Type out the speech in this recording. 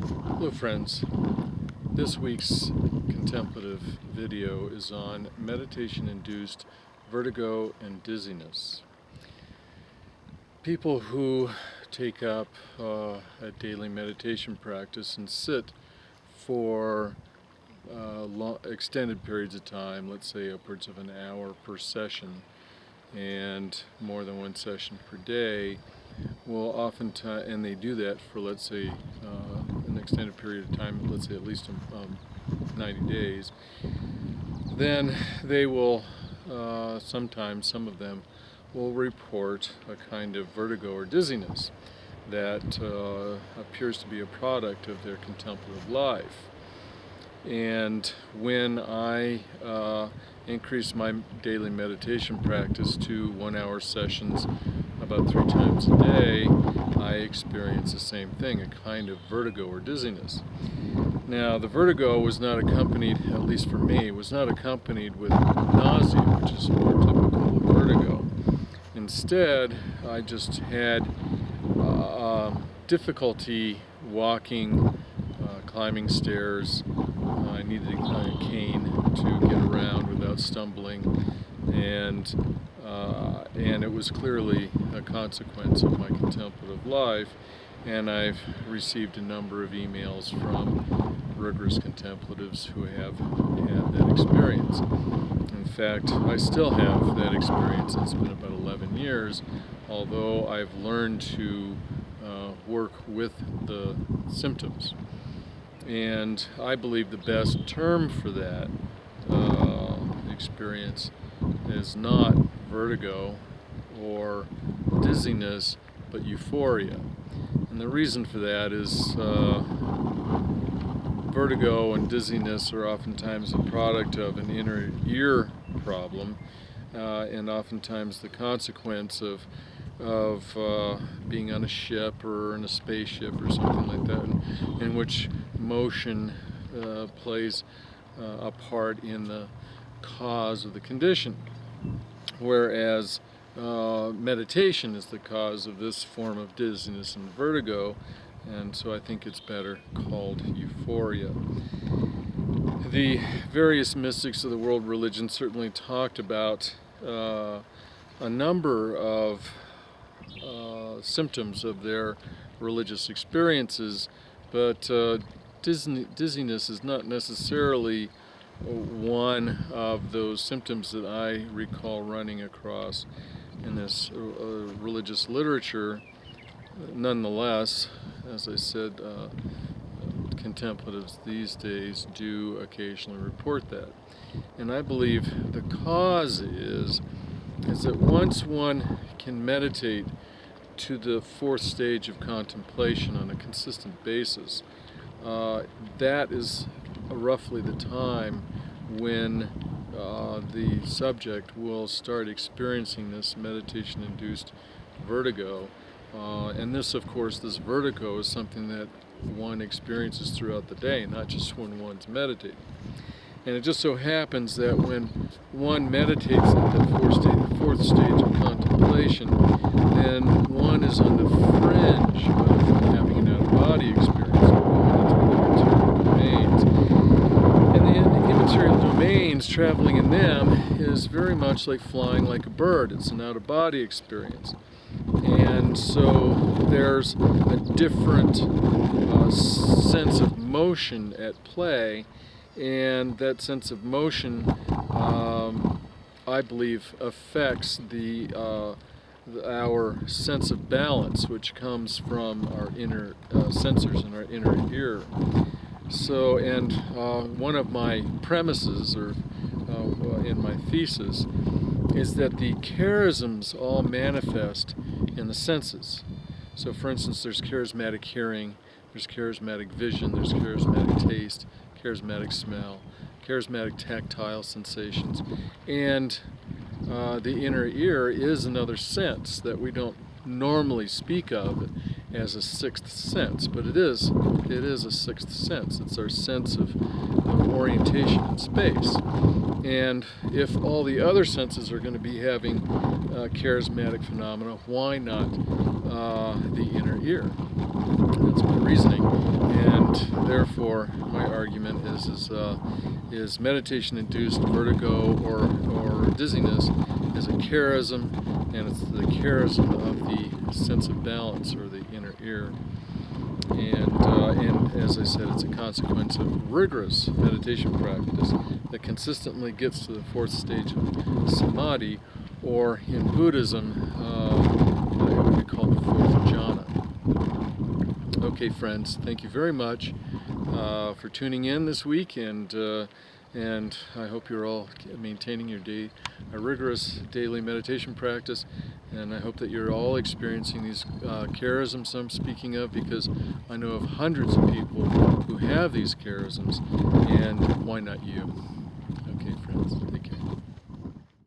Hello friends, this week's contemplative video is on meditation-induced vertigo and dizziness. People who take up a daily meditation practice and sit for extended periods of time, let's say upwards of an hour per session and more than one session per day, will oftentimes, and they do that for, let's say, an extended period of time, let's say at least 90 days, then they will, sometimes, some of them will report a kind of vertigo or dizziness that appears to be a product of their contemplative life. And when I increase my daily meditation practice to 1 hour sessions about 3 times a day, I experience the same thing, a kind of vertigo or dizziness. Now, the vertigo was not accompanied, at least for me, was not accompanied with nausea, which is more typical of vertigo. Instead, I just had difficulty walking, climbing stairs. I needed a cane to get around without stumbling, and it was clearly a consequence of my contemplative life. And I've received a number of emails from rigorous contemplatives who have had that experience. In fact, I still have that experience. It's been about 11 years, although I've learned to work with the symptoms. And I believe the best term for that experience is not vertigo or dizziness, but euphoria. And the reason for that is vertigo and dizziness are oftentimes a product of an inner ear problem, and oftentimes the consequence of being on a ship or in a spaceship or something like that, in which motion plays a part in the cause of the condition, whereas meditation is the cause of this form of dizziness and vertigo, and so I think it's better called euphoria. The various mystics of the world religion certainly talked about a number of symptoms of their religious experiences, but dizziness is not necessarily one of those symptoms that I recall running across in this religious literature. Nonetheless, as I said, contemplatives these days do occasionally report that. And I believe the cause is that once one can meditate to the 4th stage of contemplation on a consistent basis, that is roughly the time when the subject will start experiencing this meditation-induced vertigo. And this, of course, this vertigo is something that one experiences throughout the day, not just when one's meditating. And it just so happens that when one meditates at the 4th stage of contemplation, then one is on the fringe of having an out-of-body experience, going into the immaterial domains. And the immaterial domains, traveling in them, is very much like flying like a bird. It's an out-of-body experience. And so there's a different sense of motion at play, and that sense of motion, I believe, affects our sense of balance, which comes from our inner sensors in our inner ear. So, and one of my premises, or in my thesis, is that the charisms all manifest in the senses. So, for instance, there's charismatic hearing, there's charismatic vision, there's charismatic taste, charismatic smell, charismatic tactile sensations, and the inner ear is another sense that we don't normally speak of as a 6th sense, but it is a 6th sense. It's our sense of orientation in space. And if all the other senses are going to be having charismatic phenomena, why not the inner ear? That's my reasoning. And therefore, my argument is meditation-induced vertigo or dizziness is a charism, and it's the charism of the sense of balance or the inner ear. And as I said, it's a consequence of rigorous meditation practice that consistently gets to the fourth stage of samadhi, or in Buddhism, it would be called the fourth jhana. Okay, friends, thank you very much for tuning in this week, and I hope you're all maintaining a rigorous daily meditation practice, and I hope that you're all experiencing these charisms I'm speaking of, because I know of hundreds of people who have these charisms, and why not you?